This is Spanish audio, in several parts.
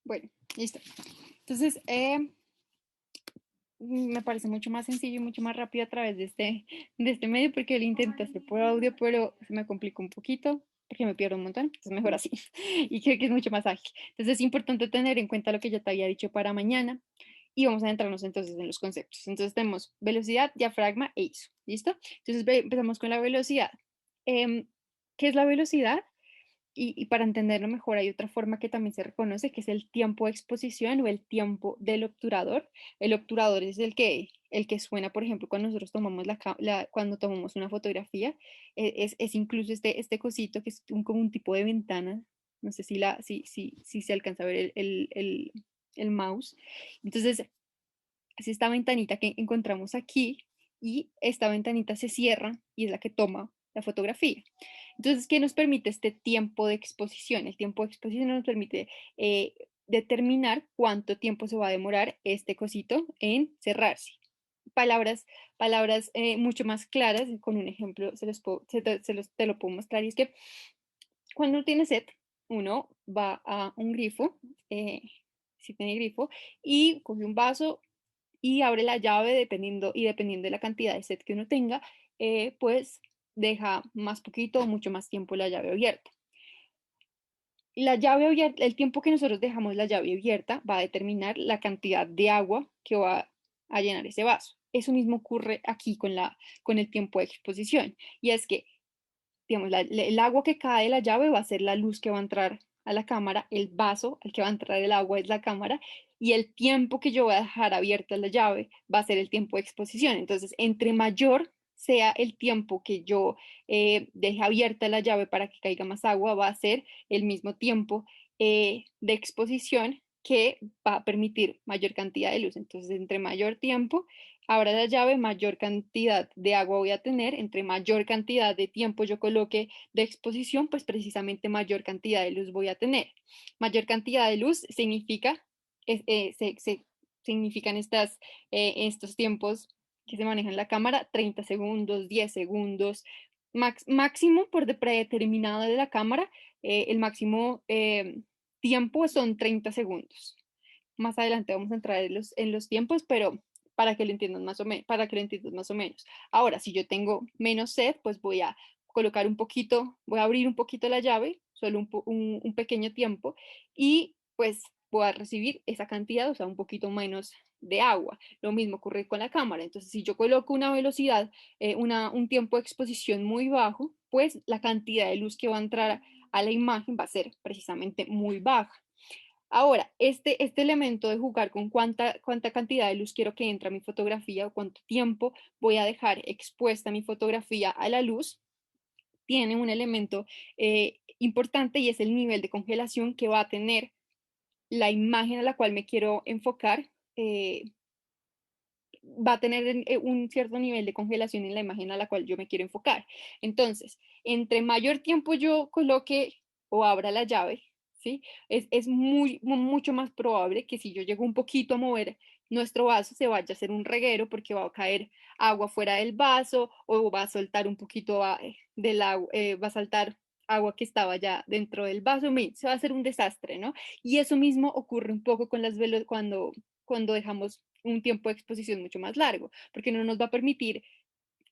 Bueno, listo. Entonces, me parece mucho más sencillo y mucho más rápido a través de este medio porque él intenta hacer por audio, pero se me complica un poquito porque me pierdo un montón, entonces mejor así. Y creo que es mucho más ágil. Entonces es importante tener en cuenta lo que ya te había dicho para mañana y vamos a entrarnos entonces en los conceptos. Entonces tenemos velocidad, diafragma e ISO. ¿Listo? Entonces empezamos con la velocidad. ¿Qué es la velocidad? Y para entenderlo mejor hay otra forma que también se reconoce, que es el tiempo de exposición o el tiempo del obturador. El obturador es el que suena, por ejemplo, cuando nosotros tomamos cuando tomamos una fotografía. Es incluso este cosito que es como un tipo de ventana. No sé si se alcanza a ver el mouse. Entonces, es esta ventanita que encontramos aquí y esta ventanita se cierra y es la que toma la fotografía. Entonces, ¿qué nos permite este tiempo de exposición? El tiempo de exposición nos permite determinar cuánto tiempo se va a demorar este cosito en cerrarse. Palabras, palabras mucho más claras, con un ejemplo te lo puedo mostrar, y es que cuando uno tiene sed, uno va a un grifo, eh, si tiene grifo, y coge un vaso y abre la llave dependiendo de la cantidad de set que uno tenga, pues deja más poquito o mucho más tiempo la llave abierta. La llave abierta, el tiempo que nosotros dejamos la llave abierta va a determinar la cantidad de agua que va a llenar ese vaso. Eso mismo ocurre aquí con el tiempo de exposición. Y es que, digamos, el agua que cae de la llave va a ser la luz que va a entrar a la cámara, el vaso al que va a entrar el agua es la cámara, y el tiempo que yo voy a dejar abierta la llave va a ser el tiempo de exposición. Entonces, entre mayor sea el tiempo que yo deje abierta la llave para que caiga más agua, va a ser el mismo tiempo de exposición que va a permitir mayor cantidad de luz. Entonces, entre mayor tiempo abra la llave, mayor cantidad de agua voy a tener. Entre mayor cantidad de tiempo yo coloque de exposición, pues precisamente mayor cantidad de luz voy a tener. Mayor cantidad de luz significa, significan estos tiempos que se manejan en la cámara: 30 segundos, 10 segundos, máximo por predeterminado de la cámara. El máximo tiempo son 30 segundos. Más adelante vamos a entrar en los tiempos, pero para que lo entiendan más o menos, para que lo entiendan más o menos. Ahora, si yo tengo menos sed, pues voy a colocar un poquito, voy a abrir un poquito la llave, solo un pequeño tiempo, y pues voy a recibir esa cantidad, o sea, un poquito menos de agua. Lo mismo ocurre con la cámara. Entonces, si yo coloco una velocidad, un tiempo de exposición muy bajo, pues la cantidad de luz que va a entrar a la imagen va a ser precisamente muy baja. Ahora, este elemento de jugar con cuánta cantidad de luz quiero que entre a mi fotografía o cuánto tiempo voy a dejar expuesta mi fotografía a la luz, tiene un elemento importante, y es el nivel de congelación que va a tener la imagen a la cual me quiero enfocar. Va a tener un cierto nivel de congelación en la imagen a la cual yo me quiero enfocar. Entonces, entre mayor tiempo yo coloque o abra la llave, ¿sí? Es mucho más probable que si yo llego un poquito a mover nuestro vaso, se vaya a hacer un reguero porque va a caer agua fuera del vaso, o va a soltar un poquito del agua, va a saltar agua que estaba ya dentro del vaso. Se va a hacer un desastre, ¿no? Y eso mismo ocurre un poco con las velos cuando dejamos un tiempo de exposición mucho más largo, porque no nos va a permitir,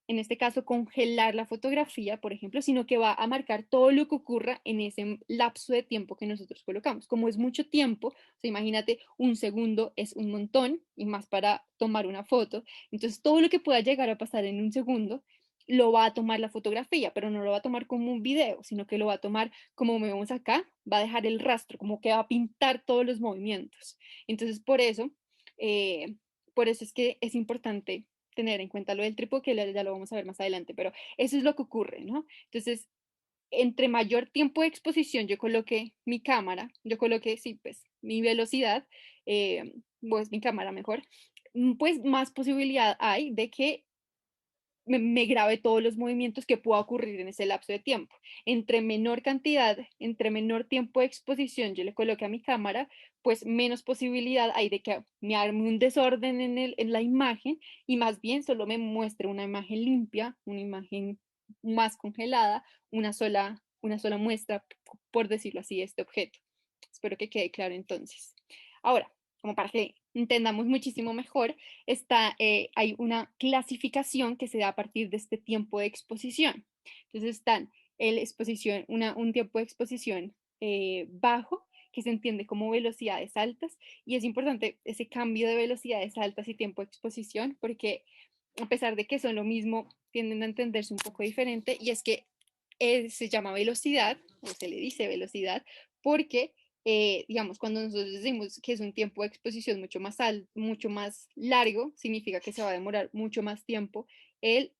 en este caso, congelar la fotografía, por ejemplo, sino que va a marcar todo lo que ocurra en ese lapso de tiempo que nosotros colocamos. Como es mucho tiempo, o sea, imagínate, un segundo es un montón, y más para tomar una foto. Entonces, todo lo que pueda llegar a pasar en un segundo lo va a tomar la fotografía, pero no lo va a tomar como un video, sino que lo va a tomar como vemos acá, va a dejar el rastro, como que va a pintar todos los movimientos. Entonces, eh, por eso es que es importante tener en cuenta lo del trípode, que ya lo vamos a ver más adelante, pero eso es lo que ocurre, ¿no? Entonces, entre mayor tiempo de exposición yo coloqué mi cámara, yo coloqué, sí, pues mi velocidad, pues mi cámara mejor, pues más posibilidad hay de que me grabe todos los movimientos que pueda ocurrir en ese lapso de tiempo. Entre menor cantidad, entre menor tiempo de exposición yo le coloque a mi cámara, pues menos posibilidad hay de que me arme un desorden en la imagen, y más bien solo me muestre una imagen limpia, una imagen más congelada, una sola muestra, por decirlo así, de este objeto. Espero que quede claro entonces. Ahora, como para que entendamos muchísimo mejor, hay una clasificación que se da a partir de este tiempo de exposición. Entonces están un tiempo de exposición bajo, que se entiende como velocidades altas, y es importante ese cambio de velocidades altas y tiempo de exposición, porque a pesar de que son lo mismo, tienden a entenderse un poco diferente, y es que se llama velocidad, o se le dice velocidad, porque digamos, cuando nosotros decimos que es un tiempo de exposición mucho más largo, significa que se va a demorar mucho más tiempo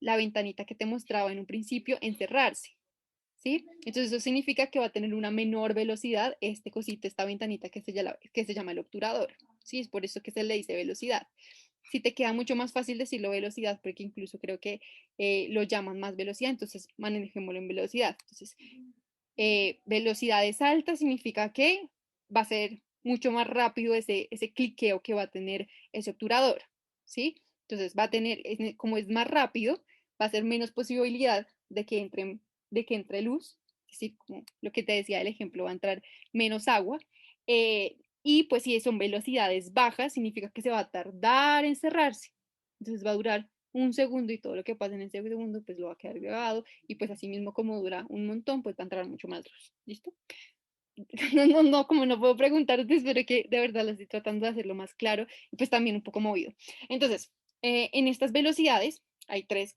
la ventanita que te mostraba en un principio en cerrarse, ¿sí? Entonces eso significa que va a tener una menor velocidad esta ventanita que se llama el obturador, ¿sí? Es por eso que se le dice velocidad. Si te queda mucho más fácil decirlo velocidad, porque incluso creo que lo llaman más velocidad, entonces manejémoslo en velocidad. Entonces, velocidades altas significa que va a ser mucho más rápido ese cliqueo que va a tener ese obturador, ¿sí? Entonces va a tener, como es más rápido, va a ser menos posibilidad de que entre luz, es decir, como lo que te decía del ejemplo, va a entrar menos agua. Y pues si son velocidades bajas, significa que se va a tardar en cerrarse. Entonces va a durar un segundo y todo lo que pasa en ese segundo pues lo va a quedar grabado y pues así mismo como dura un montón pues va a entrar mucho más luz. ¿Listo? No, como no puedo preguntarte, espero que de verdad lo estoy tratando de hacerlo más claro y pues también un poco movido. Entonces, en estas velocidades hay tres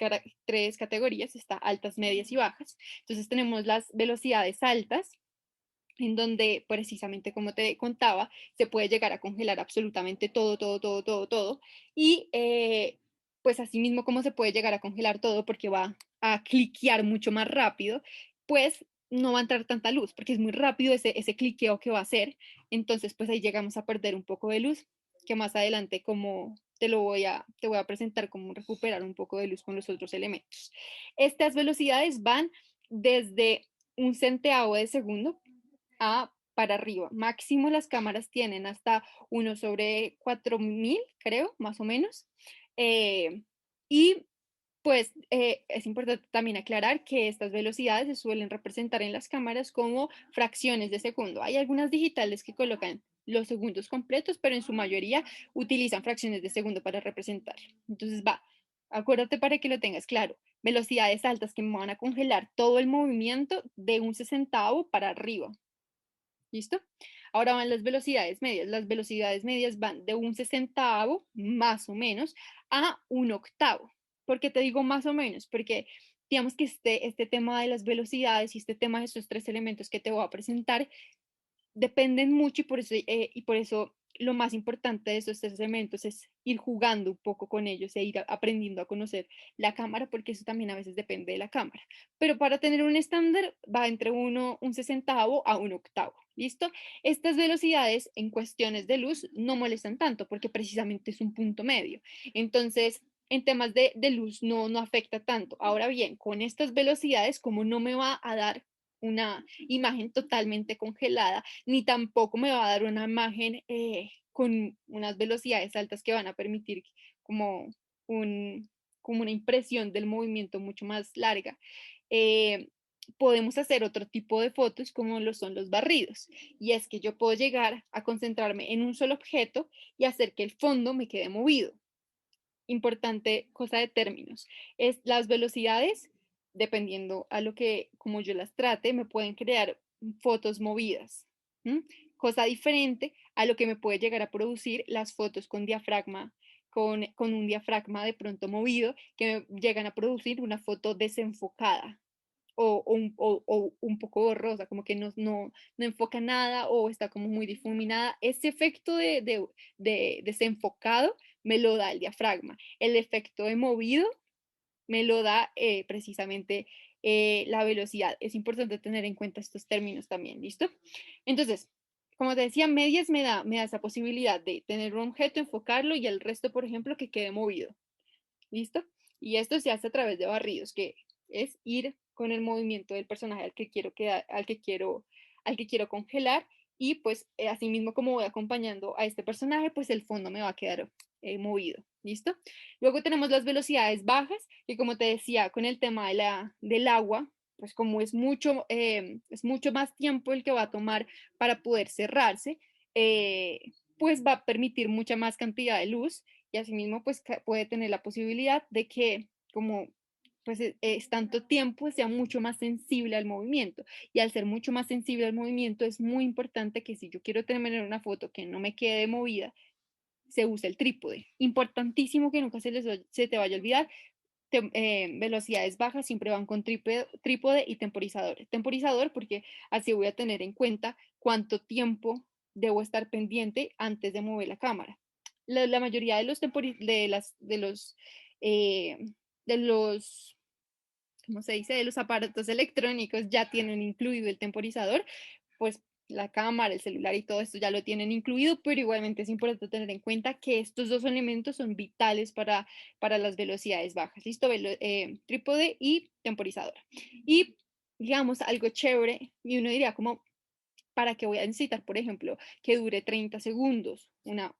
categorías, está altas, medias y bajas. Entonces tenemos las velocidades altas, en donde precisamente como te contaba, se puede llegar a congelar absolutamente todo, y pues así mismo como se puede llegar a congelar todo porque va a cliquear mucho más rápido, pues no va a entrar tanta luz, porque es muy rápido ese cliqueo que va a hacer, entonces pues ahí llegamos a perder un poco de luz, que más adelante como te voy a presentar cómo recuperar un poco de luz con los otros elementos. Estas velocidades van desde un centavo de segundo para arriba. Máximo las cámaras tienen hasta 1/4000, creo, más o menos. Eh, y pues es importante también aclarar que estas velocidades se suelen representar en las cámaras como fracciones de segundo. Hay algunas digitales que colocan los segundos completos, pero en su mayoría utilizan fracciones de segundo para representar. Entonces acuérdate para que lo tengas claro. Velocidades altas que me van a congelar todo el movimiento de un sesentavo para arriba. ¿Listo? Ahora van las velocidades medias. Las velocidades medias van de un sesentavo, más o menos, a un octavo. ¿Por qué te digo más o menos? Porque digamos que este tema de las velocidades y este tema de estos tres elementos que te voy a presentar dependen mucho y por eso lo más importante de estos tres elementos es ir jugando un poco con ellos e ir aprendiendo a conocer la cámara, porque eso también a veces depende de la cámara. Pero para tener un estándar va entre un sesentavo a un octavo. ¿Listo? Estas velocidades en cuestiones de luz no molestan tanto porque precisamente es un punto medio. Entonces, en temas de luz no afecta tanto. Ahora bien, con estas velocidades, como no me va a dar una imagen totalmente congelada, ni tampoco me va a dar una imagen con unas velocidades altas que van a permitir como, un, como una impresión del movimiento mucho más larga. Eh, Podemos hacer otro tipo de fotos como lo son los barridos, y es que yo puedo llegar a concentrarme en un solo objeto y hacer que el fondo me quede movido. Importante cosa de términos, es las velocidades, dependiendo a lo que, como yo las trate, me pueden crear fotos movidas. ¿M? Cosa diferente a lo que me puede llegar a producir las fotos con diafragma, con un diafragma de pronto movido, que me llegan a producir una foto desenfocada o un poco borrosa, como que no enfoca nada o está como muy difuminada. Ese efecto de desenfocado me lo da el diafragma. El efecto de movido me lo da precisamente la velocidad. Es importante tener en cuenta estos términos también, ¿listo? Entonces, como te decía, medias me da esa posibilidad de tener un objeto, enfocarlo y el resto, por ejemplo, que quede movido. ¿Listo? Y esto se hace a través de barridos, que es ir con el movimiento del personaje al que quiero congelar, y pues así mismo como voy acompañando a este personaje, pues el fondo me va a quedar movido. ¿Listo? Luego tenemos las velocidades bajas, que como te decía, con el tema del agua, pues como es mucho más tiempo el que va a tomar para poder cerrarse, pues va a permitir mucha más cantidad de luz y asimismo pues puede tener la posibilidad de que como pues es tanto tiempo sea mucho más sensible al movimiento y al ser mucho más sensible al movimiento es muy importante que si yo quiero tener una foto que no me quede movida se use el trípode. Importantísimo que nunca se te vaya a olvidar velocidades bajas siempre van con trípode y temporizador. Temporizador porque así voy a tener en cuenta cuánto tiempo debo estar pendiente antes de mover la cámara. La mayoría de los, eh, de los, ¿cómo se dice? De los aparatos electrónicos ya tienen incluido el temporizador, pues la cámara, el celular y todo esto ya lo tienen incluido, pero igualmente es importante tener en cuenta que estos dos elementos son vitales para las velocidades bajas. ¿Listo? Trípode y temporizador. Y digamos algo chévere, y uno diría como, ¿para qué voy a necesitar, por ejemplo, que dure 30 segundos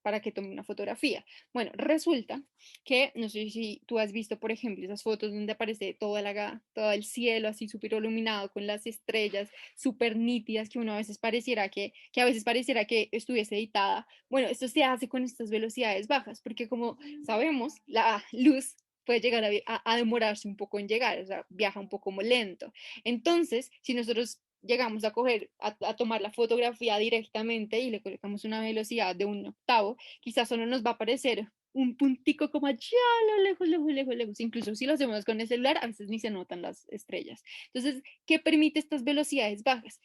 para que tome una fotografía? Bueno, resulta que, no sé si tú has visto, por ejemplo, esas fotos donde aparece todo el cielo así súper iluminado con las estrellas súper nítidas que uno a veces que a veces pareciera que estuviese editada. Bueno, esto se hace con estas velocidades bajas, porque como sabemos, la luz puede llegar a demorarse un poco en llegar, o sea, viaja un poco muy lento. Entonces, si nosotros llegamos a tomar la fotografía directamente y le colocamos una velocidad de 1/8, quizás solo nos va a aparecer un puntico como allá, a lo lejos, lejos, lejos, lejos. Incluso si lo hacemos con el celular, a veces ni se notan las estrellas. Entonces, ¿qué permite estas velocidades bajas?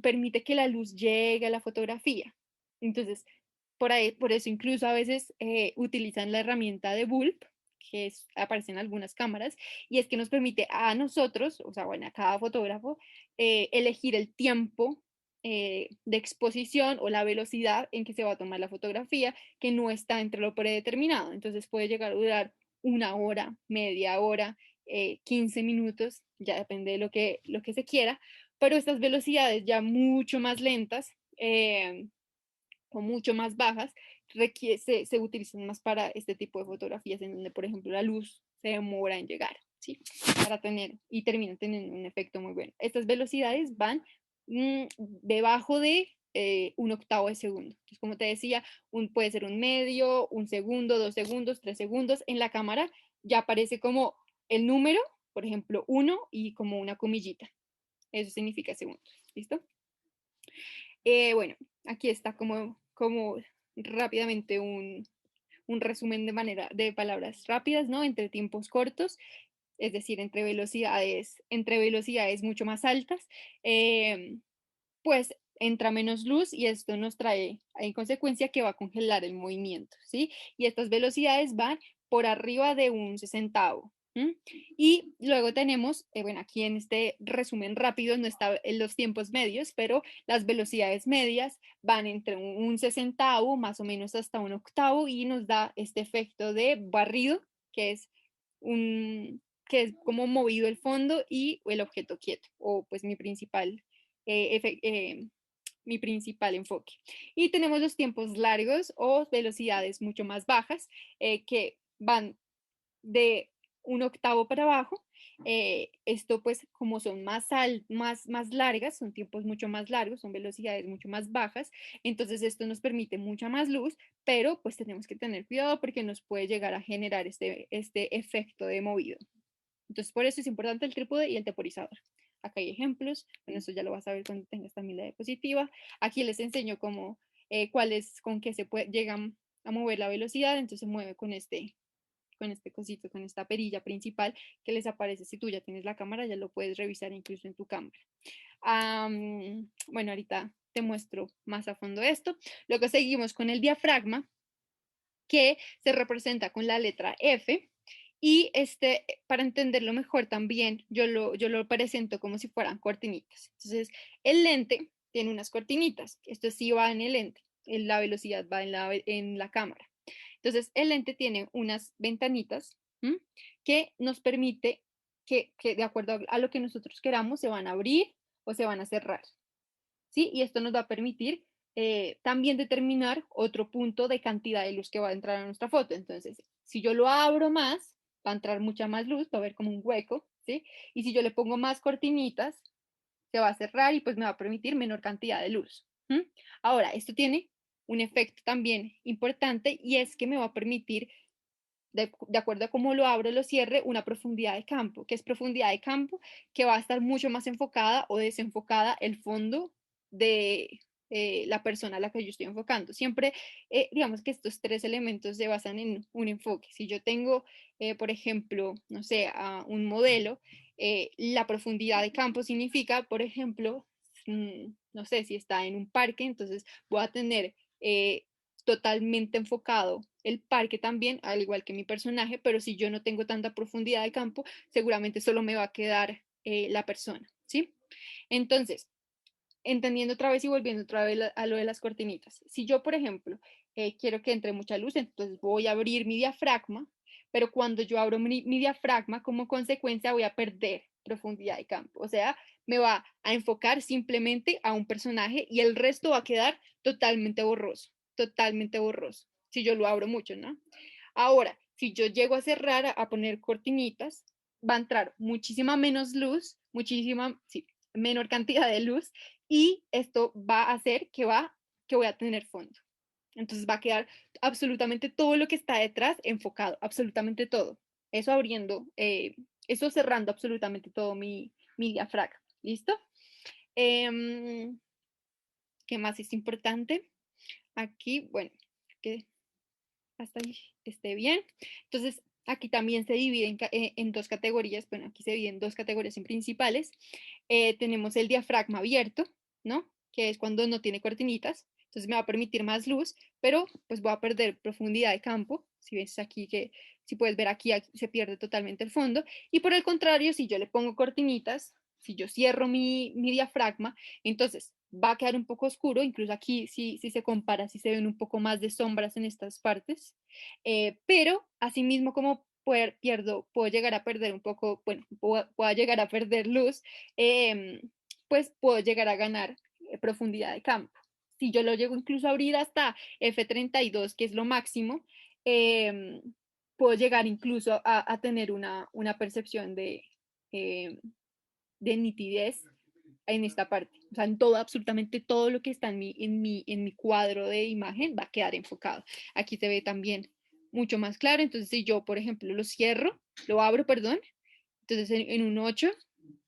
Permite que la luz llegue a la fotografía. Entonces, por eso incluso a veces utilizan la herramienta de bulb, aparece en algunas cámaras, y es que nos permite a nosotros, o sea, bueno, a cada fotógrafo, elegir el tiempo de exposición o la velocidad en que se va a tomar la fotografía, que no está entre lo predeterminado. Entonces puede llegar a durar 1 hora, media hora, 15 minutos, ya depende de lo que se quiera, pero estas velocidades ya mucho más lentas o mucho más bajas se utilizan más para este tipo de fotografías en donde, por ejemplo, la luz se demora en llegar, ¿sí? Para tener y terminan teniendo un efecto muy bueno. Estas velocidades van debajo de 1/8 de segundo. Entonces, como te decía, puede ser un medio, 1 segundo, 2 segundos, 3 segundos. En la cámara ya aparece como el número, por ejemplo, 1 y como una comillita. Eso significa segundos. ¿Listo? Bueno, aquí está como rápidamente un resumen de palabras rápidas, ¿no? Entre tiempos cortos, es decir, entre velocidades mucho más altas, pues entra menos luz y esto nos trae en consecuencia que va a congelar el movimiento, ¿sí? Y estas velocidades van por arriba de un sesentavo. Y luego tenemos, bueno, aquí en este resumen rápido no está en los tiempos medios, pero las velocidades medias van entre un sesentavo, más o menos hasta 1/8, y nos da este efecto de barrido, que es que es como movido el fondo y el objeto quieto, o pues eh, eh, mi principal enfoque. Y tenemos los tiempos largos o velocidades mucho más bajas, que van de 1/8 para abajo. Esto pues como son más largas, son tiempos mucho más largos, son velocidades mucho más bajas, entonces esto nos permite mucha más luz, pero pues tenemos que tener cuidado porque nos puede llegar a generar este efecto de movido. Entonces por eso es importante el trípode y el temporizador. Acá hay ejemplos, bueno, eso ya lo vas a ver cuando tengas también la diapositiva. Aquí les enseño con qué llegan a mover la velocidad, entonces se mueve con este cosito, con esta perilla principal que les aparece si tú ya tienes la cámara, ya lo puedes revisar incluso en tu cámara. Bueno, ahorita te muestro más a fondo esto. Luego seguimos con el diafragma, que se representa con la letra F. Y para entenderlo mejor también, yo lo presento como si fueran cortinitas. Entonces, el lente tiene unas cortinitas. Esto sí va en el lente. La velocidad va en la cámara. Entonces, el lente tiene unas ventanitas que nos permite que de acuerdo a lo que nosotros queramos se van a abrir o se van a cerrar. ¿Sí? Y esto nos va a permitir también determinar otro punto de cantidad de luz que va a entrar a nuestra foto. Entonces, si yo lo abro más, va a entrar mucha más luz, va a haber como un hueco. ¿sí? Y si yo le pongo más cortinitas, se va a cerrar y pues me va a permitir menor cantidad de luz. Ahora, esto tiene un efecto también importante y es que me va a permitir, de acuerdo a cómo lo abro o lo cierre, una profundidad de campo. ¿Qué es profundidad de campo? Que va a estar mucho más enfocada o desenfocada el fondo de la persona a la que yo estoy enfocando. Siempre, digamos que estos tres elementos se basan en un enfoque. Si yo tengo, por ejemplo, no sé, a un modelo, la profundidad de campo significa, por ejemplo, no sé, si está en un parque, entonces voy a tener totalmente enfocado el parque también, al igual que mi personaje, pero si yo no tengo tanta profundidad de campo, seguramente solo me va a quedar la persona, ¿sí? Entonces, entendiendo otra vez y volviendo otra vez a lo de las cortinitas, si yo, por ejemplo, quiero que entre mucha luz, entonces voy a abrir mi diafragma, pero cuando yo abro mi diafragma, como consecuencia voy a perder profundidad de campo, o sea, me va a enfocar simplemente a un personaje y el resto va a quedar totalmente borroso, si yo lo abro mucho, ¿no? Ahora, si yo llego a cerrar, a poner cortinitas, va a entrar muchísima menos luz, muchísima, sí, menor cantidad de luz, y esto va a hacer que voy a tener fondo. Entonces va a quedar absolutamente todo lo que está detrás enfocado, absolutamente todo. Eso abriendo, eso cerrando absolutamente todo mi diafragma. ¿Listo? ¿Qué más es importante? Aquí, bueno, que hasta ahí esté bien. Entonces, aquí también se divide en dos categorías. Bueno, aquí se divide en dos categorías principales. Tenemos el diafragma abierto, ¿no? Que es cuando no tiene cortinitas. Entonces me va a permitir más luz, pero pues voy a perder profundidad de campo. Si ves aquí que, si puedes ver aquí, aquí se pierde totalmente el fondo. Y por el contrario, si yo le pongo cortinitas, si yo cierro mi diafragma, entonces va a quedar un poco oscuro, incluso aquí si se compara, si se ven un poco más de sombras en estas partes, pero asimismo como puedo llegar a perder un poco, bueno, puedo llegar a perder luz, eh, pues puedo llegar a ganar profundidad de campo. Si yo lo llego incluso a abrir hasta F32, que es lo máximo, eh, puedo llegar incluso a tener una percepción eh, de nitidez en esta parte. O sea, en todo, absolutamente todo lo que está en mi cuadro de imagen va a quedar enfocado. Aquí se ve también mucho más claro. Entonces, si yo, por ejemplo, lo abro, perdón, entonces en un 8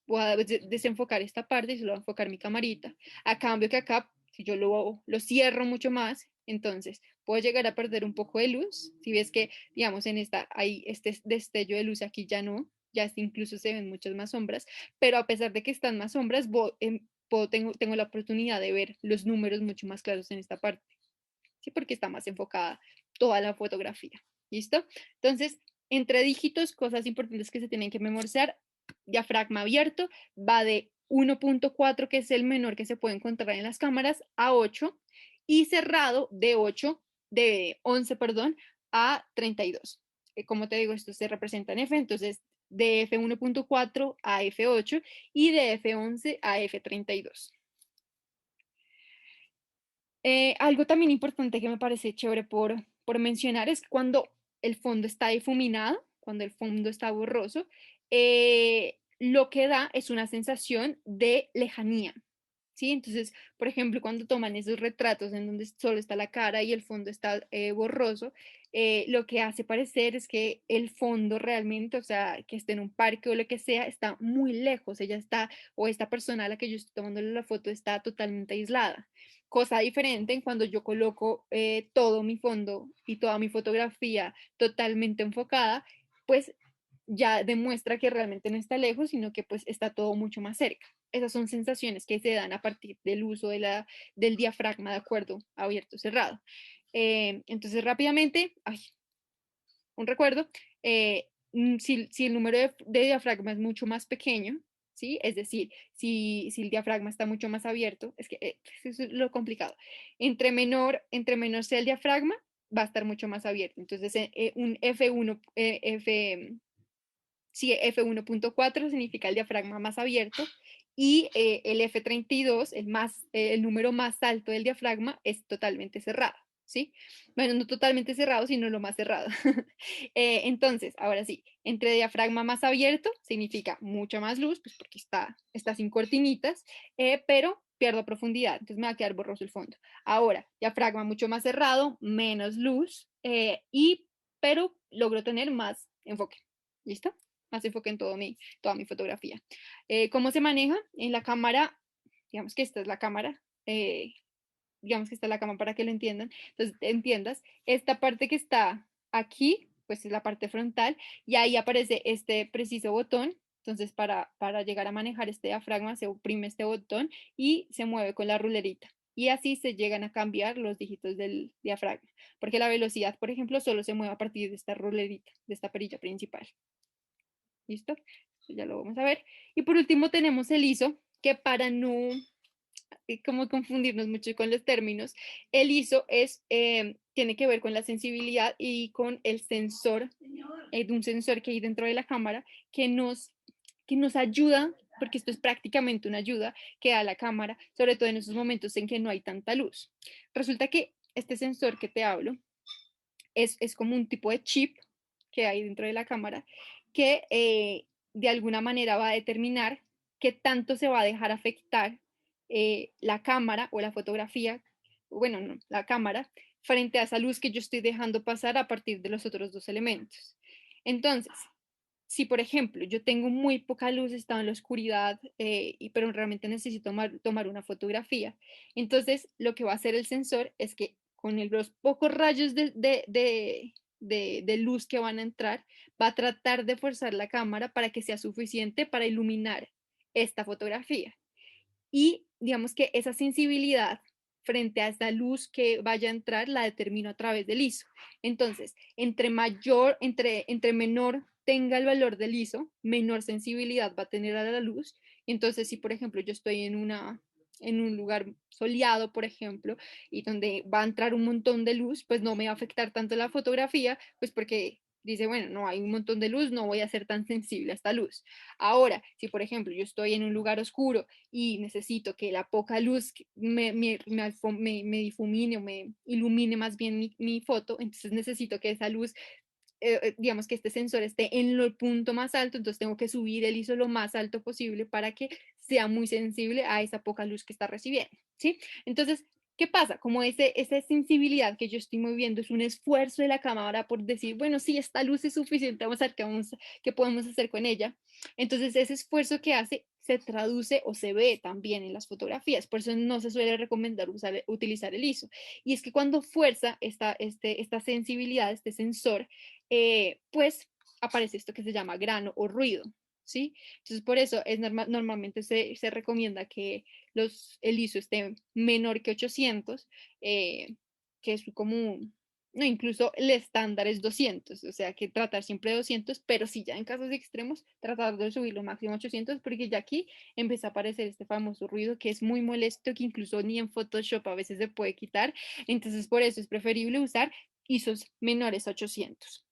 voy a desenfocar esta parte y se lo voy a enfocar mi camarita. A cambio que acá, si yo lo cierro mucho más, entonces puedo llegar a perder un poco de luz. Si ves que, digamos, en esta hay este destello de luz, aquí ya no, ya incluso se ven muchas más sombras, pero a pesar de que están más sombras, tengo la oportunidad de ver los números mucho más claros en esta parte, ¿sí? Porque está más enfocada toda la fotografía. ¿Listo? Entonces, entre dígitos, cosas importantes que se tienen que memorizar: diafragma abierto va de 1.4, que es el menor que se puede encontrar en las cámaras, a 8, y cerrado de 11, perdón, a 32. Como te digo, esto se representa en F, entonces de F1.4 a F8 y de F11 a F32. Algo también importante que me parece chévere por mencionar es cuando el fondo está difuminado, cuando el fondo está borroso, lo que da es una sensación de lejanía, ¿sí? Entonces, por ejemplo, cuando toman esos retratos en donde solo está la cara y el fondo está borroso, lo que hace parecer es que el fondo realmente, o sea, que esté en un parque o lo que sea, está muy lejos, ella está, o esta persona a la que yo estoy tomándole la foto está totalmente aislada. Cosa diferente en cuando yo coloco todo mi fondo y toda mi fotografía totalmente enfocada, pues ya demuestra que realmente no está lejos, sino que pues está todo mucho más cerca. Esas son sensaciones que se dan a partir del uso del diafragma, de acuerdo, abierto, cerrado. Entonces rápidamente, un recuerdo, si el número de diafragma es mucho más pequeño, ¿sí? Es decir, si el diafragma está mucho más abierto, es que eso es lo complicado. Entre menor sea el diafragma, va a estar mucho más abierto. Entonces, un F1, sí, F1.4 significa el diafragma más abierto, y el F32, el número más alto del diafragma, es totalmente cerrado. ¿sí? Bueno, no totalmente cerrado, sino lo más cerrado. Entonces, ahora sí, entre diafragma más abierto significa mucha más luz, pues porque está sin cortinitas, pero pierdo profundidad, entonces me va a quedar borroso el fondo. Ahora, diafragma mucho más cerrado, menos luz, pero logro tener más enfoque. ¿Listo? Más enfoque en toda mi fotografía. ¿Cómo se maneja? En la cámara, digamos que esta es la cámara. Digamos que está la cámara para que lo entiendan, entonces entiendas, esta parte que está aquí, pues es la parte frontal, y ahí aparece este preciso botón, entonces para llegar a manejar este diafragma se oprime este botón y se mueve con la rulerita. Y así se llegan a cambiar los dígitos del diafragma, porque la velocidad, por ejemplo, solo se mueve a partir de esta rulerita, de esta perilla principal. ¿Listo? Ya lo vamos a ver. Y por último tenemos el ISO, que para no como confundirnos mucho con los términos, el ISO tiene que ver con la sensibilidad y con el sensor, de un sensor que hay dentro de la cámara que nos ayuda, porque esto es prácticamente una ayuda que da la cámara, sobre todo en esos momentos en que no hay tanta luz. Resulta que este sensor que te hablo es como un tipo de chip que hay dentro de la cámara que de alguna manera va a determinar qué tanto se va a dejar afectar la cámara o la fotografía, bueno, no, la cámara, frente a esa luz que yo estoy dejando pasar a partir de los otros dos elementos. Entonces, si por ejemplo yo tengo muy poca luz, estaba en la oscuridad, pero realmente necesito tomar una fotografía, entonces lo que va a hacer el sensor es que con los pocos rayos de luz que van a entrar, va a tratar de forzar la cámara para que sea suficiente para iluminar esta fotografía. Y digamos que esa sensibilidad frente a esta luz que vaya a entrar la determino a través del ISO. Entonces, entre menor tenga el valor del ISO, menor sensibilidad va a tener a la luz. Entonces, si por ejemplo yo estoy en un lugar soleado, por ejemplo, y donde va a entrar un montón de luz, pues no me va a afectar tanto la fotografía, pues porque dice, bueno, no hay un montón de luz, no voy a ser tan sensible a esta luz. Ahora, si por ejemplo yo estoy en un lugar oscuro y necesito que la poca luz me difumine o me ilumine más bien mi foto, entonces necesito que esa luz, digamos que este sensor esté en el punto más alto, entonces tengo que subir el ISO lo más alto posible para que sea muy sensible a esa poca luz que está recibiendo, ¿sí? Entonces, ¿qué pasa? Como esa sensibilidad que yo estoy moviendo es un esfuerzo de la cámara por decir, bueno, sí, esta luz es suficiente, vamos a ver qué podemos hacer con ella. Entonces, ese esfuerzo que hace se traduce o se ve también en las fotografías, por eso no se suele recomendar utilizar el ISO. Y es que cuando fuerza esta sensibilidad, este sensor, pues aparece esto que se llama grano o ruido, ¿sí? Entonces, por eso normalmente se recomienda que el ISO esté menor que 800, que es como, no, incluso el estándar es 200, o sea que tratar siempre de 200, pero si ya en casos extremos, tratar de subirlo máximo a 800, porque ya aquí empieza a aparecer este famoso ruido que es muy molesto, que incluso ni en Photoshop a veces se puede quitar, entonces por eso es preferible usar ISOs menores a 800.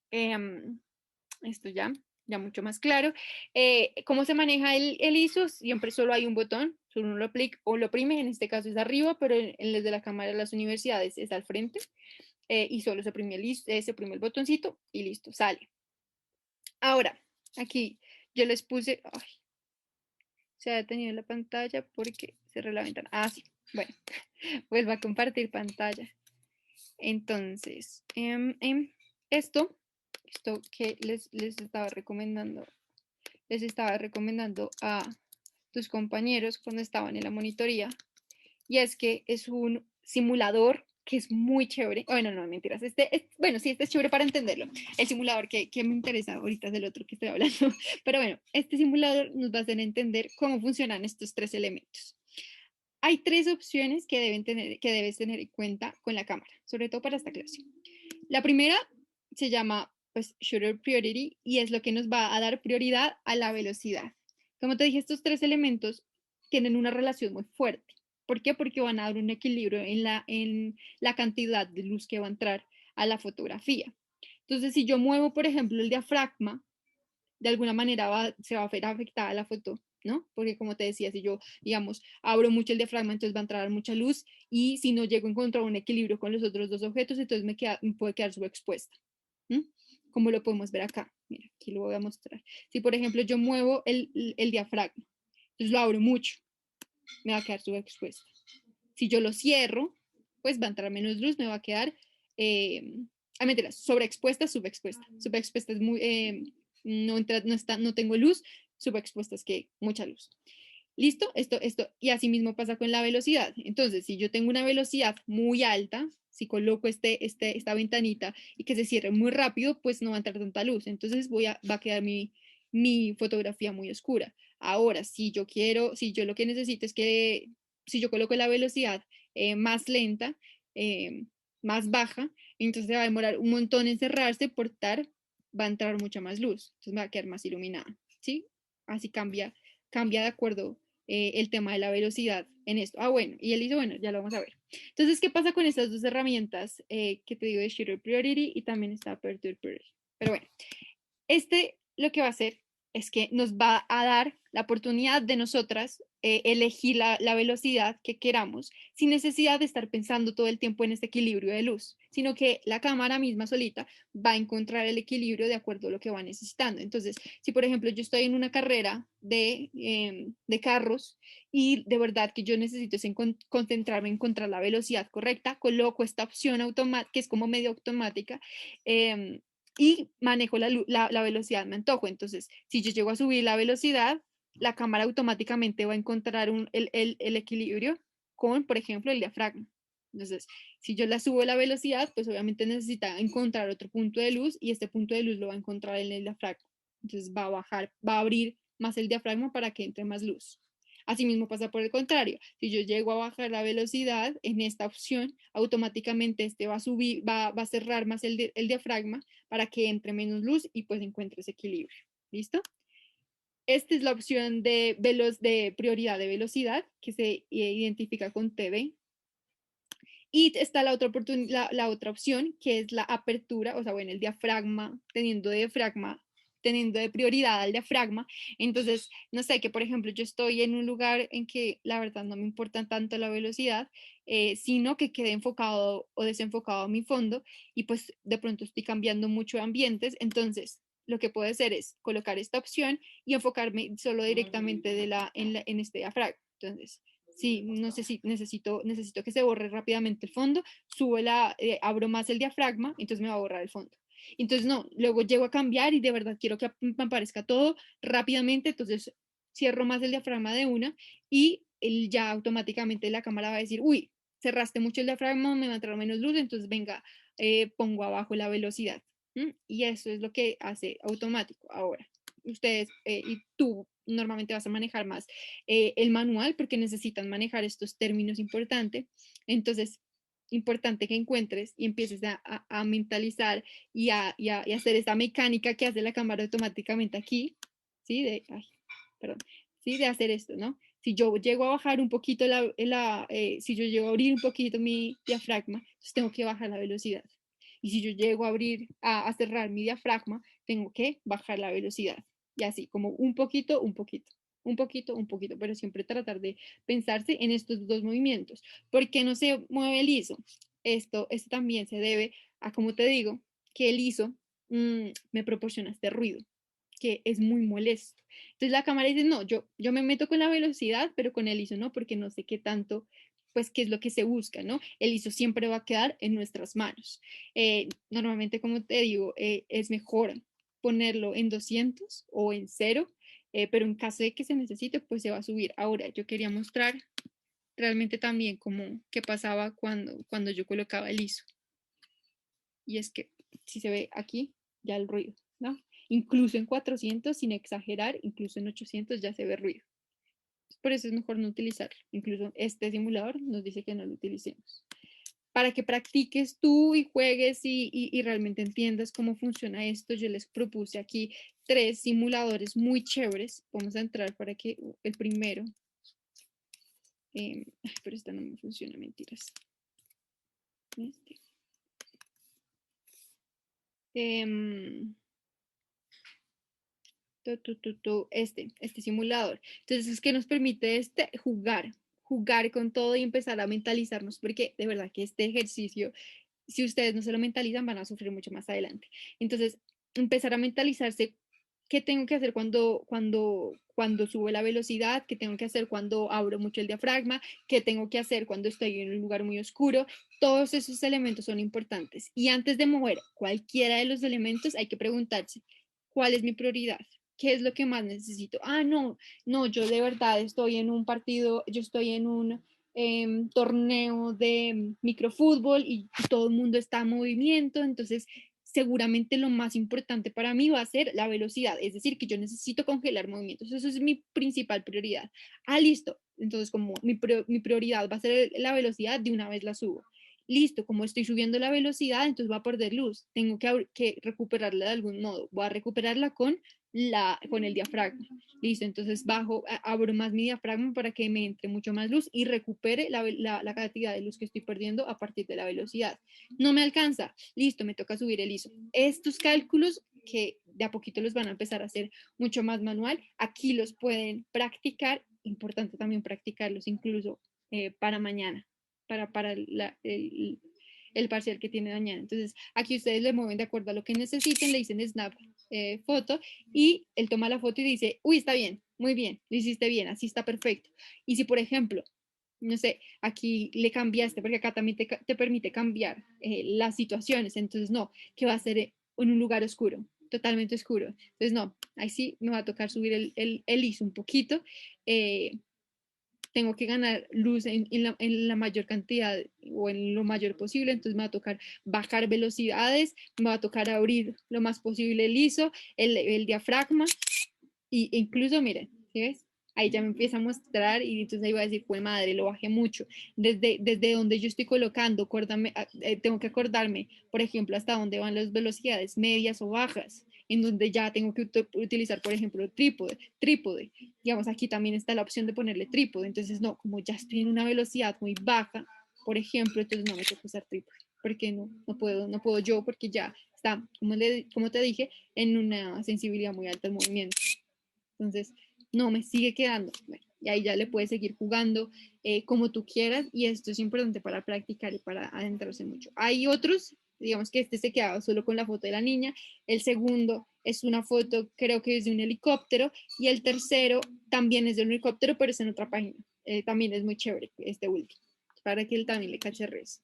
Esto ya mucho más claro. ¿Cómo se maneja el ISO? Siempre solo hay un botón, solo uno lo aplica o lo oprime, en este caso es arriba, pero en el de la cámara de las universidades es al frente, y solo se oprime el botoncito y listo, sale. Ahora, aquí yo les puse, ay, se ha detenido la pantalla porque cerré la ventana. Ah, sí, bueno, vuelvo a compartir pantalla. Entonces, esto que les estaba recomendando a tus compañeros cuando estaban en la monitoría, y es que es un simulador que es muy chévere. Bueno, no, mentiras. Bueno, sí, este es chévere para entenderlo. El simulador que me interesa ahorita es el otro que estoy hablando. Pero bueno, este simulador nos va a hacer entender cómo funcionan estos tres elementos. Hay tres opciones que debes tener en cuenta con la cámara, sobre todo para esta clase. La primera se llama pues Shutter Priority y es lo que nos va a dar prioridad a la velocidad. Como te dije, estos tres elementos tienen una relación muy fuerte. ¿Por qué? Porque van a dar un equilibrio en la cantidad de luz que va a entrar a la fotografía. Entonces, si yo muevo, por ejemplo, el diafragma, de alguna manera se va a ver afectada la foto ¿no? Porque como te decía, si yo, digamos, abro mucho el diafragma, entonces va a entrar mucha luz y si no llego a encontrar un equilibrio con los otros dos objetos, entonces me puede quedar subexpuesta. Como lo podemos ver acá. Mira, aquí lo voy a mostrar. Si, por ejemplo, yo muevo el diafragma, entonces lo abro mucho, me va a quedar subexpuesta. Si yo lo cierro, pues va a entrar menos luz, me va a quedar, mentira, sobreexpuesta, subexpuesta. Subexpuesta es muy, no tengo luz, subexpuesta es que mucha luz. ¿Listo? Y así mismo pasa con la velocidad. Entonces, si yo tengo una velocidad muy alta, si coloco esta ventanita y que se cierre muy rápido, pues no va a entrar tanta luz. Entonces va a quedar mi fotografía muy oscura. Ahora, si yo lo que necesito es que, si yo coloco la velocidad más lenta, eh, más baja, entonces va a demorar un montón en cerrarse, va a entrar mucha más luz. Entonces me va a quedar más iluminada. ¿Sí? Así cambia de acuerdo el tema de la velocidad en esto. Bueno, y él dice, bueno, ya lo vamos a ver. Entonces, ¿qué pasa con estas dos herramientas que te digo de Shutter Priority y también está Aperture Priority? Pero bueno, lo que va a hacer es que nos va a dar la oportunidad de nosotras elegir la velocidad que queramos sin necesidad de estar pensando todo el tiempo en este equilibrio de luz, sino que la cámara misma solita va a encontrar el equilibrio de acuerdo a lo que va necesitando. Entonces, si por ejemplo yo estoy en una carrera de carros y de verdad que yo necesito concentrarme en encontrar la velocidad correcta, coloco esta opción automática, que es como medio automática, y manejo la velocidad, me antojo. Entonces, si yo llego a subir la velocidad, la cámara automáticamente va a encontrar el equilibrio con, por ejemplo, el diafragma. Entonces, si yo la subo la velocidad, pues obviamente necesita encontrar otro punto de luz y este punto de luz lo va a encontrar en el diafragma. Entonces va a bajar, va a abrir más el diafragma para que entre más luz. Asimismo pasa por el contrario. Si yo llego a bajar la velocidad en esta opción, automáticamente este va a subir, va a cerrar más el diafragma para que entre menos luz y pues encuentre ese equilibrio. ¿Listo? Esta es la opción de prioridad de velocidad que se identifica con TV. Y está la otra opción, que es la apertura, o sea, bueno, el diafragma, teniendo de prioridad al diafragma. Entonces, no sé, que por ejemplo yo estoy en un lugar en que la verdad no me importa tanto la velocidad, sino que quede enfocado o desenfocado mi fondo y pues de pronto estoy cambiando mucho de ambientes. Entonces, lo que puedo hacer es colocar esta opción y enfocarme solo directamente en este diafragma. Entonces, sí, no sé si necesito que se borre rápidamente el fondo, abro más el diafragma, entonces me va a borrar el fondo. Entonces, no, luego llego a cambiar y de verdad quiero que me aparezca todo rápidamente, entonces cierro más el diafragma de una y ya automáticamente la cámara va a decir, uy, cerraste mucho el diafragma, me va a entrar menos luz, entonces venga, pongo abajo la velocidad. Y eso es lo que hace automático. Ahora, ustedes y tú normalmente vas a manejar más el manual porque necesitan manejar estos términos importantes. Entonces, importante que encuentres y empieces a mentalizar y a hacer esta mecánica que hace la cámara automáticamente aquí, ¿sí? Perdón, ¿sí? De hacer esto, ¿no? Si yo llego a bajar un poquito, si yo llego a abrir un poquito mi diafragma, entonces tengo que bajar la velocidad. Y si yo llego a a cerrar mi diafragma, tengo que bajar la velocidad. Y así, como un poquito, un poquito, un poquito, un poquito, pero siempre tratar de pensarse en estos dos movimientos. ¿Por qué no se mueve el ISO? Esto también se debe a, como te digo, que el ISO me proporciona este ruido, que es muy molesto. Entonces la cámara dice, no, yo me meto con la velocidad, pero con el ISO no, porque no sé qué tanto, pues qué es lo que se busca, ¿no? El ISO siempre va a quedar en nuestras manos. Normalmente, como te digo, es mejor ponerlo en 200 o en 0, pero en caso de que se necesite, pues se va a subir. Ahora, yo quería mostrar realmente también como qué pasaba cuando yo colocaba el ISO. Y es que si se ve aquí ya el ruido, ¿no? Incluso en 400, sin exagerar, incluso en 800 ya se ve ruido. Por eso es mejor no utilizarlo. Incluso este simulador nos dice que no lo utilicemos. Para que practiques tú y juegues y realmente entiendas cómo funciona esto, yo les propuse aquí 3 simuladores muy chéveres. Vamos a entrar para que el primero, pero esta no me funciona, mentiras. Este. este simulador. Entonces, es que nos permite jugar con todo y empezar a mentalizarnos, porque de verdad que este ejercicio, si ustedes no se lo mentalizan, van a sufrir mucho más adelante. Entonces, empezar a mentalizarse qué tengo que hacer cuando sube la velocidad, qué tengo que hacer cuando abro mucho el diafragma, qué tengo que hacer cuando estoy en un lugar muy oscuro. Todos esos elementos son importantes. Y antes de mover cualquiera de los elementos, hay que preguntarse, ¿cuál es mi prioridad? ¿Qué es lo que más necesito? No, yo de verdad estoy en un partido, yo estoy en un torneo de microfútbol y todo el mundo está en movimiento, entonces seguramente lo más importante para mí va a ser la velocidad, es decir, que yo necesito congelar movimientos, eso es mi principal prioridad. Listo, entonces como mi prioridad va a ser la velocidad, de una vez la subo. Listo, como estoy subiendo la velocidad, entonces va a perder luz, tengo que recuperarla de algún modo, voy a recuperarla con el diafragma. Listo, entonces abro más mi diafragma para que me entre mucho más luz y recupere la cantidad de luz que estoy perdiendo a partir de la velocidad. No me alcanza, listo, me toca subir el ISO. Estos cálculos que de a poquito los van a empezar a hacer mucho más manual, aquí los pueden practicar, importante también practicarlos incluso para mañana, para el parcial que tiene mañana. Entonces, aquí ustedes le mueven de acuerdo a lo que necesiten, le dicen snap foto y él toma la foto y dice, uy, está bien, muy bien, lo hiciste bien, así está perfecto. Y si, por ejemplo, no sé, aquí le cambiaste, porque acá también te permite cambiar las situaciones, entonces no, que va a ser en un lugar oscuro, totalmente oscuro. Entonces no, ahí sí me va a tocar subir el ISO un poquito. Tengo que ganar luz en la mayor cantidad o en lo mayor posible, entonces me va a tocar bajar velocidades, me va a tocar abrir lo más posible el ISO, el diafragma, e incluso, miren, ¿sí ves? Ahí ya me empieza a mostrar y entonces ahí va a decir, pues madre, lo bajé mucho. Desde donde yo estoy colocando, tengo que acordarme, por ejemplo, hasta dónde van las velocidades medias o bajas, en donde ya tengo que utilizar, por ejemplo, trípode. Digamos, aquí también está la opción de ponerle trípode. Entonces, no, como ya estoy en una velocidad muy baja, por ejemplo, entonces no me toca usar trípode, porque no puedo yo, porque ya está, como te dije, en una sensibilidad muy alta al movimiento. Entonces, no, me sigue quedando. Bueno, y ahí ya le puedes seguir jugando como tú quieras y esto es importante para practicar y para adentrarse mucho. Hay otros, digamos que este se quedaba solo con la foto de la niña, el segundo es una foto, creo que es de un helicóptero, y el tercero también es de un helicóptero, pero es en otra página. También es muy chévere este último, para que él también le cacharres.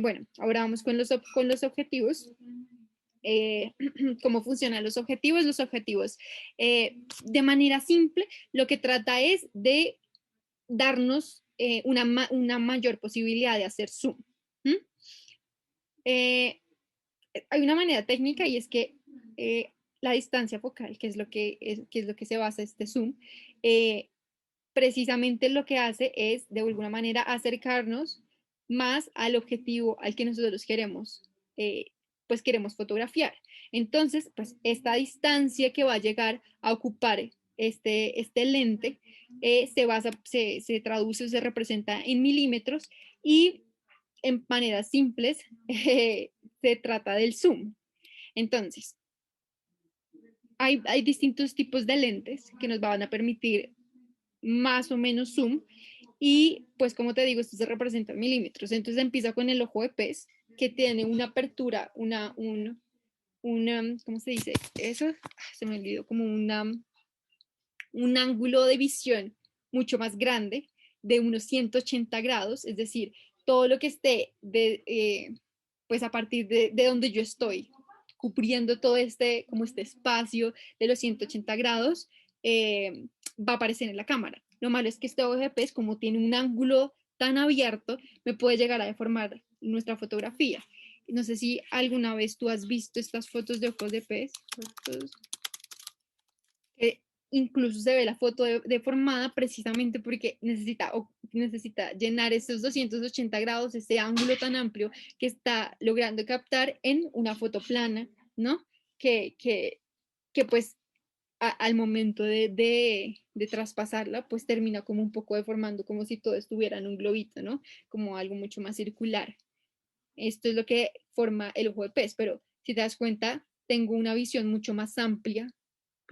Bueno, ahora vamos con los objetivos. eh, cómo funcionan los objetivos. Los objetivos, de manera simple, lo que trata es de darnos una mayor posibilidad de hacer zoom. ¿Mm? Eh, Hay una manera técnica y es que la distancia focal, que es lo que se basa este zoom, eh, precisamente lo que hace es, de alguna manera, acercarnos más al objetivo al que nosotros eh, pues queremos fotografiar. Entonces, pues esta distancia que va a llegar a ocupar este lente se traduce o se representa en milímetros y en maneras simples se trata del zoom. Entonces, hay distintos tipos de lentes que nos van a permitir más o menos zoom y pues como te digo, esto se representa en milímetros. Entonces empieza con el ojo de pez que tiene una apertura, ¿cómo se dice? Eso se me olvidó, como un ángulo de visión mucho más grande de unos 180 grados, es decir, todo lo que esté pues a partir de donde yo estoy, cubriendo todo como este espacio de los 180 grados, va a aparecer en la cámara. Lo malo es que este ojo de pez, como tiene un ángulo tan abierto, me puede llegar a deformar nuestra fotografía. No sé si alguna vez tú has visto estas fotos de ojos de pez, que incluso se ve la foto deformada precisamente porque necesita llenar esos 280 grados, ese ángulo tan amplio que está logrando captar en una foto plana, ¿no? Que, que, que pues al momento de traspasarla, pues termina como un poco deformando, como si todo estuviera en un globito, ¿no? Como algo mucho más circular. Esto es lo que forma el ojo de pez, pero si te das cuenta, tengo una visión mucho más amplia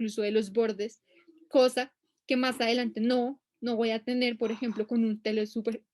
incluso de los bordes, cosa que más adelante no voy a tener, por ejemplo, con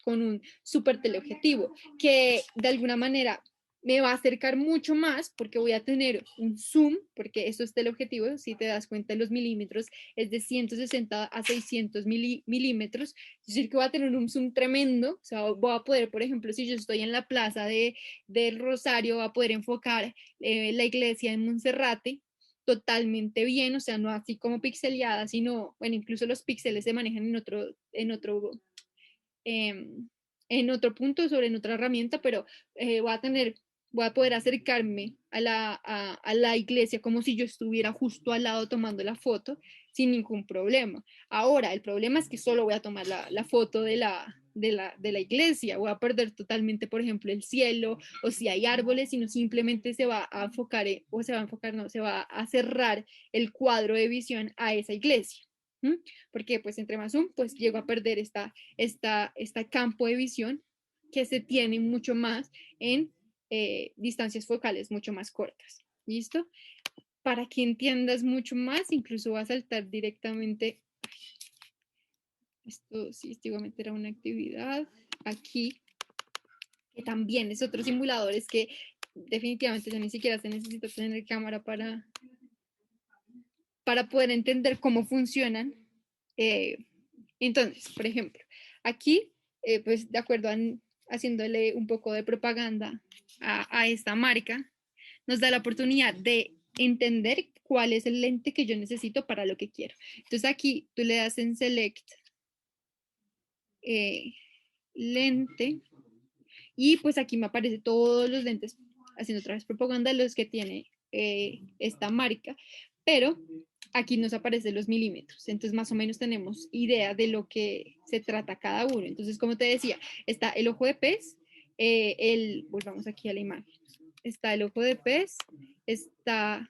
con un super teleobjetivo, que de alguna manera me va a acercar mucho más porque voy a tener un zoom, porque eso es teleobjetivo, si te das cuenta los milímetros, es de 160 a 600 milímetros, es decir, que voy a tener un zoom tremendo, o sea, voy a poder, por ejemplo, si yo estoy en la plaza del Rosario, voy a poder enfocar la iglesia en Monserrate totalmente bien, o sea, no así como pixeleada, sino, bueno, incluso los píxeles se manejan eh, en otro punto, en otra herramienta, pero voy a poder acercarme a la iglesia como si yo estuviera justo al lado tomando la foto sin ningún problema. Ahora, el problema es que solo voy a tomar la foto de la iglesia, voy a perder totalmente, por ejemplo, el cielo, o si hay árboles, sino simplemente se va a enfocar, o se va a enfocar, no, se va a cerrar el cuadro de visión a esa iglesia. ¿Mm? Porque pues entre más zoom, pues llego a perder esta campo de visión que se tiene mucho más en distancias focales mucho más cortas. ¿Listo? Para que entiendas mucho más, incluso va a saltar directamente. Esto sí, esto iba a meter a una actividad aquí, que también es otro simulador, es que definitivamente yo ni siquiera se necesita tener cámara para poder entender cómo funcionan. Entonces, por ejemplo, aquí, pues de acuerdo a haciéndole un poco de propaganda a esta marca, nos da la oportunidad de entender cuál es el lente que yo necesito para lo que quiero. Entonces aquí tú le das en Select lente y pues aquí me aparecen todos los lentes, haciendo otra vez propaganda, los que tiene esta marca, pero aquí nos aparecen los milímetros, entonces más o menos tenemos idea de lo que se trata cada uno. Entonces, como te decía, está el ojo de pez, volvamos aquí a la imagen, está el ojo de pez, está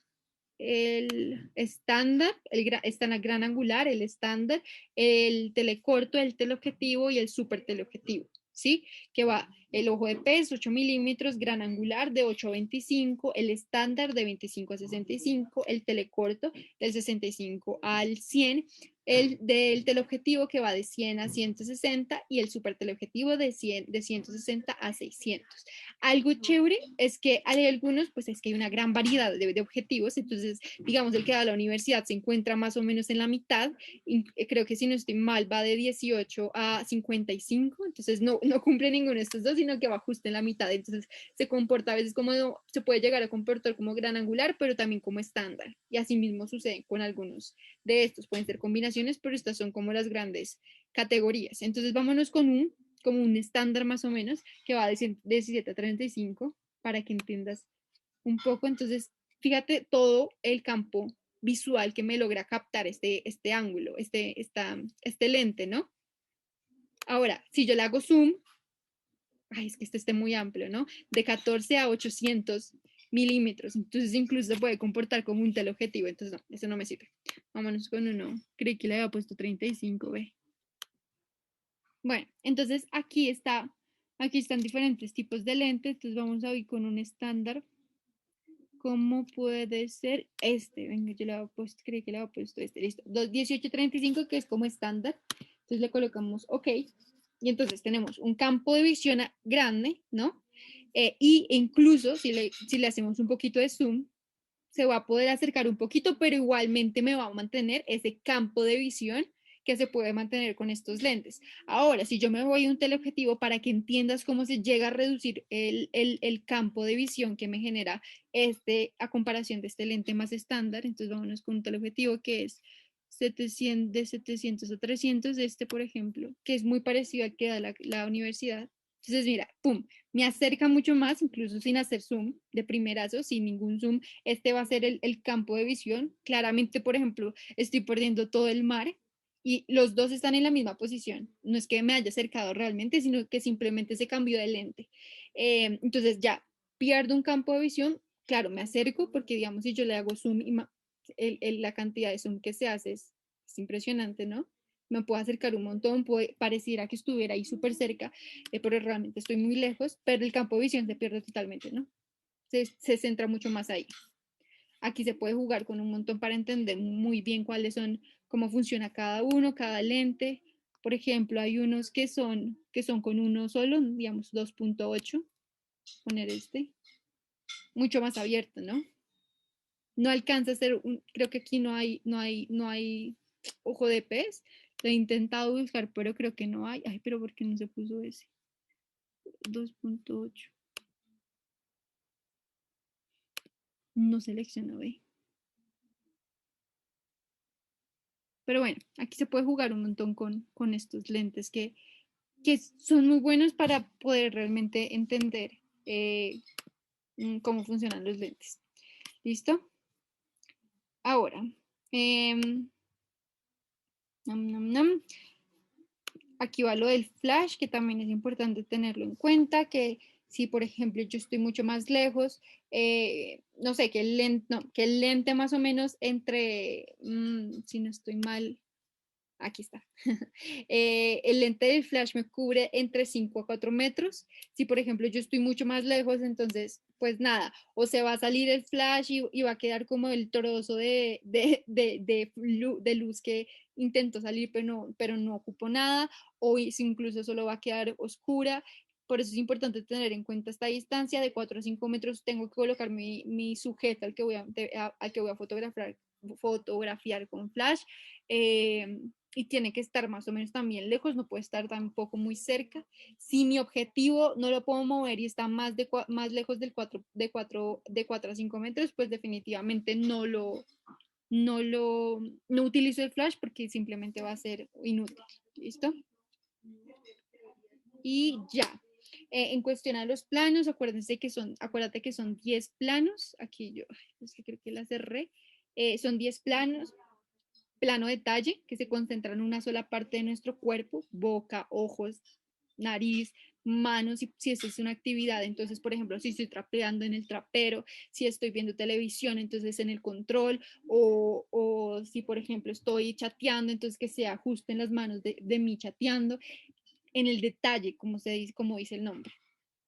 el estándar, está el gran angular, el estándar, el telecorto, el teleobjetivo y el super teleobjetivo, ¿sí? Que va el ojo de pez, 8 milímetros, gran angular de 8 a 25, el estándar de 25 a 65, el telecorto del 65 al 100, el del teleobjetivo que va de 100 a 160 y el super teleobjetivo de 160 a 600. Algo chévere es que hay algunos, pues es que hay una gran variedad de objetivos, entonces digamos el que da la universidad se encuentra más o menos en la mitad, y creo que si no estoy mal va de 18 a 55, entonces no cumple ninguno de estos dos, sino que va justo en la mitad, entonces se comporta a veces como, se puede llegar a comportar como gran angular, pero también como estándar, y así mismo sucede con algunos de estos, pueden ser combinaciones, pero estas son como las grandes categorías. Entonces vámonos con como un estándar más o menos, que va de 17 a 35, para que entiendas un poco. Entonces, fíjate todo el campo visual que me logra captar este ángulo, este lente, ¿no? Ahora, si yo le hago zoom, ay, es que este esté muy amplio, ¿no? De 14 a 800 milímetros, entonces incluso se puede comportar como un teleobjetivo, entonces no, eso no me sirve. Vámonos con uno, creí que le había puesto 35, ve. Bueno, entonces aquí están diferentes tipos de lentes, entonces vamos a ir con un estándar, como puede ser este, venga, yo le había puesto, creí que le había puesto este, listo, 1835 que es como estándar, entonces le colocamos OK, y entonces tenemos un campo de visión grande, ¿no? Y incluso si le hacemos un poquito de zoom, se va a poder acercar un poquito, pero igualmente me va a mantener ese campo de visión que se puede mantener con estos lentes. Ahora, si yo me voy a un teleobjetivo para que entiendas cómo se llega a reducir el campo de visión que me genera a comparación de este lente más estándar, entonces vámonos con un teleobjetivo que es 700, de 700 a 300, por ejemplo, que es muy parecido al que da la universidad. Entonces, mira, pum, me acerca mucho más, incluso sin hacer zoom, de primerazo, sin ningún zoom, este va a ser el campo de visión. Claramente, por ejemplo, estoy perdiendo todo el mar y los dos están en la misma posición. No es que me haya acercado realmente, sino que simplemente se cambió de lente. Entonces ya pierdo un campo de visión, claro, me acerco porque digamos si yo le hago zoom y la cantidad de zoom que se hace es impresionante, ¿no? Me puedo acercar un montón, pareciera que estuviera ahí súper cerca, pero realmente estoy muy lejos, pero el campo de visión se pierde totalmente, ¿no? Se centra mucho más ahí. Aquí se puede jugar con un montón para entender muy bien cuáles son, cómo funciona cada uno, cada lente. Por ejemplo, hay unos que son con uno solo, digamos 2.8. Poner este, mucho más abierto, ¿no? No alcanza a ser creo que aquí no hay ojo de pez. Lo he intentado buscar, pero creo que no hay. Ay, pero ¿por qué no se puso ese? 2.8. No selecciono B. Pero bueno, aquí se puede jugar un montón con estos lentes que son muy buenos para poder realmente entender cómo funcionan los lentes. ¿Listo? Ahora, nam, nam, nam. Aquí va lo del flash, que también es importante tenerlo en cuenta, que si por ejemplo yo estoy mucho más lejos, no sé, que el lente más o menos entre, si no estoy mal, aquí está. El lente del flash me cubre entre 5 a 4 metros. Si, por ejemplo, yo estoy mucho más lejos, entonces, pues nada, o se va a salir el flash y va a quedar como el trozo de luz que intento salir, pero no ocupo nada, o incluso solo va a quedar oscura. Por eso es importante tener en cuenta esta distancia de 4 a 5 metros. Tengo que colocar mi sujeto al que voy a fotografiar con flash. Y tiene que estar más o menos también lejos, no puede estar tampoco muy cerca. Si mi objetivo no lo puedo mover y está más lejos de 4 a 5 metros, pues definitivamente no utilizo el flash porque simplemente va a ser inútil. ¿Listo? Y ya. En cuestión a los planos, acuérdate que son 10 planos. Aquí yo, es que creo que la cerré. Son 10 planos. Plano detalle, que se concentra en una sola parte de nuestro cuerpo, boca, ojos, nariz, manos, si eso es una actividad, entonces, por ejemplo, si estoy trapeando en el trapero, si estoy viendo televisión, entonces en el control, o si, por ejemplo, estoy chateando, entonces que se ajusten las manos de mí chateando, en el detalle, como dice el nombre.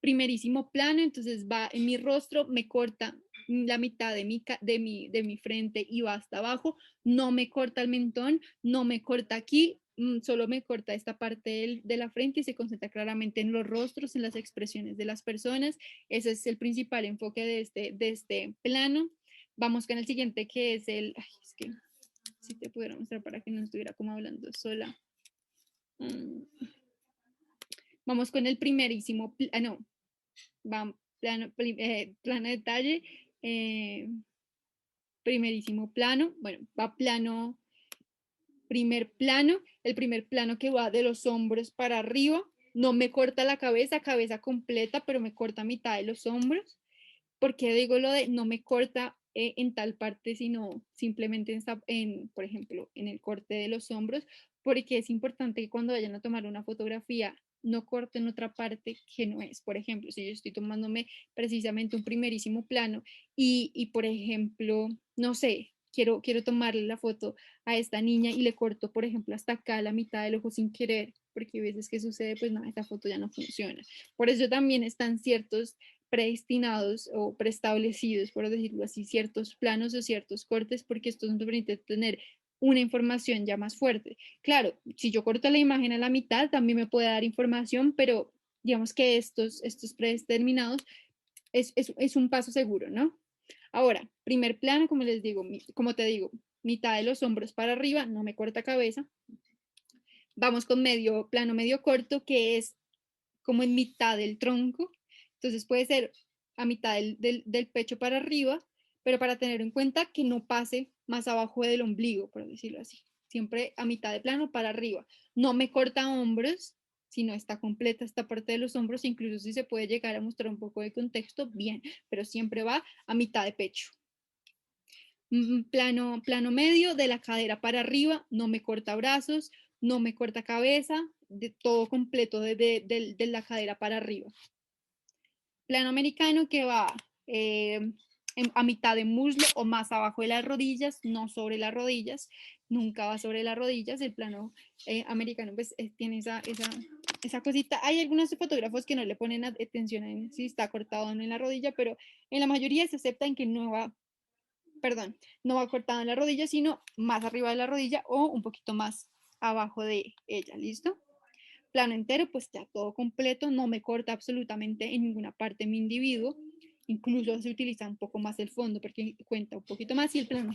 Primerísimo plano, entonces va en mi rostro, me corta la mitad de mi frente y va hasta abajo, no me corta el mentón, no me corta aquí, solo me corta esta parte de la frente y se concentra claramente en los rostros, en las expresiones de las personas. Ese es el principal enfoque de este plano. Vamos con el siguiente que es es que si te pudiera mostrar para que no estuviera como hablando sola. Vamos con el primerísimo, no, va plano detalle, eh, primerísimo plano, bueno, va plano, primer plano, el primer plano que va de los hombros para arriba, no me corta la cabeza, cabeza completa, pero me corta mitad de los hombros. ¿Por qué digo lo de no me corta en tal parte, sino simplemente por ejemplo, en el corte de los hombros? Porque es importante que cuando vayan a tomar una fotografía no corten otra parte que no es. Por ejemplo, si yo estoy tomándome precisamente un primerísimo plano por ejemplo, no sé, quiero tomarle la foto a esta niña y le corto, por ejemplo, hasta acá la mitad del ojo sin querer, porque a veces que sucede, pues nada, esta foto ya no funciona. Por eso también están ciertos predestinados o preestablecidos, por decirlo así, ciertos planos o ciertos cortes, porque esto nos permite tener una información ya más fuerte. Claro, si yo corto la imagen a la mitad, también me puede dar información, pero digamos que estos predeterminados es un paso seguro, ¿no? Ahora, primer plano, como les digo, como te digo, mitad de los hombros para arriba, no me corta cabeza. Vamos con medio plano, medio corto, que es como en mitad del tronco. Entonces puede ser a mitad del pecho para arriba, pero para tener en cuenta que no pase más abajo del ombligo, por decirlo así. Siempre a mitad de plano para arriba. No me corta hombros, sino está completa esta parte de los hombros, incluso si se puede llegar a mostrar un poco de contexto, bien, pero siempre va a mitad de pecho. Plano medio, de la cadera para arriba, no me corta brazos, no me corta cabeza, de todo completo de la cadera para arriba. Plano americano que va a mitad de muslo o más abajo de las rodillas, no sobre las rodillas, nunca va sobre las rodillas. El plano americano pues tiene esa cosita. Hay algunos fotógrafos que no le ponen atención en si está cortado o no en la rodilla, pero en la mayoría se acepta en que no va perdón, no va cortado en la rodilla, sino más arriba de la rodilla o un poquito más abajo de ella, ¿listo? Plano entero, pues ya todo completo, no me corta absolutamente en ninguna parte mi individuo, incluso se utiliza un poco más el fondo porque cuenta un poquito más y el plano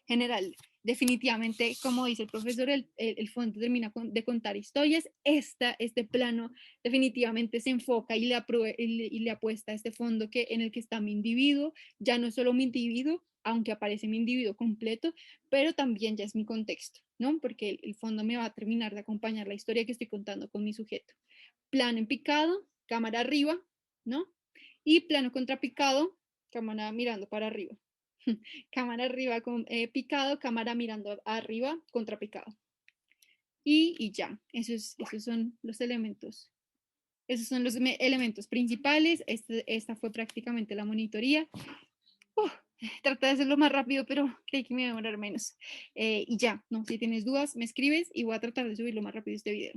general definitivamente, como dice el profesor, el fondo termina de contar historias, este plano definitivamente se enfoca y le apuesta a este fondo que, en el que está mi individuo, ya no es solo mi individuo, aunque aparece mi individuo completo, pero también ya es mi contexto, ¿no? Porque el fondo me va a terminar de acompañar la historia que estoy contando con mi sujeto. Plano en picado, cámara arriba, ¿no? Y plano contrapicado, cámara mirando para arriba. Cámara arriba con picado, cámara mirando arriba, contrapicado. Y ya, esos son los elementos. Esos son los elementos principales. Esta fue prácticamente la monitoría. Uf, traté de hacerlo más rápido, pero creí que me iba a demorar menos. Y ya, no, si tienes dudas, me escribes y voy a tratar de subir lo más rápido este video.